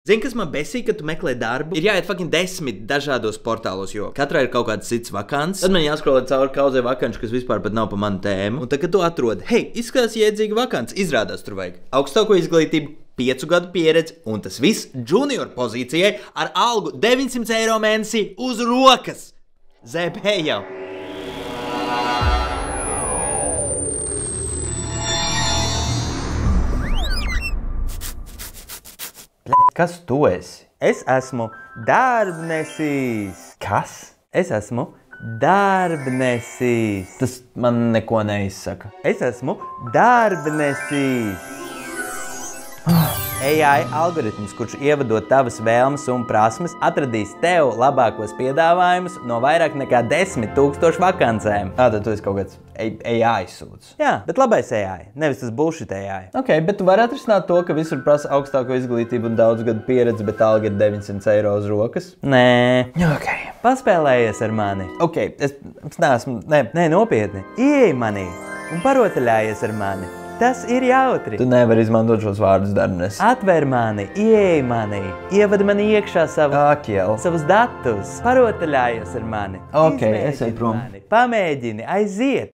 Zini, kas man besīk, kad tu meklē darbu? Ir jāiet fucking 10 dažādos portālos, jo katrā ir kaut kāds cits vakants. Tad man jāskrolē cauri kaudzei vakanču, kas vispār pat nav pa manu tēmu. Un tad, kad tu atrod, hei, izskatās jēdzīga vakants, izrādās tur vajag augstāko izglītību, 5 gadu pieredzi, un tas viss junior pozīcijai ar algu 900 eiro mēnesī uz rokas. ZP jau. Kas tu esi? Es esmu darbnesis. Kas? Es esmu darbnesis. Tas man neko neizsaka. Es esmu darbnesis. AI algoritms, kurš ievadot tavas vēlmes un prasmes, atradīs tev labākos piedāvājumus no vairāk nekā 10 000 vakancēm. Tad tu esi kaut kāds AI sūds. Jā, bet labais AI, nevis tas bullshit AI. Ok, bet tu vari atrisināt to, ka visur prasa augstāko izglītību un daudz gadu pieredzi, bet alga ir 900 eiro uz rokas? Nē. Ok. Paspēlējies ar mani. Ok, es neesmu, Nē, nopietni. Ieej manī un parotaļājies ar mani. Tas ir jautri. Tu nevari izmantot šos vārdus, darbnes. Atver mani, ieej mani, ievadi mani iekšā savus datus, parotaļājies ar mani. Ok, es eju prom. Pamēģini, aiziet.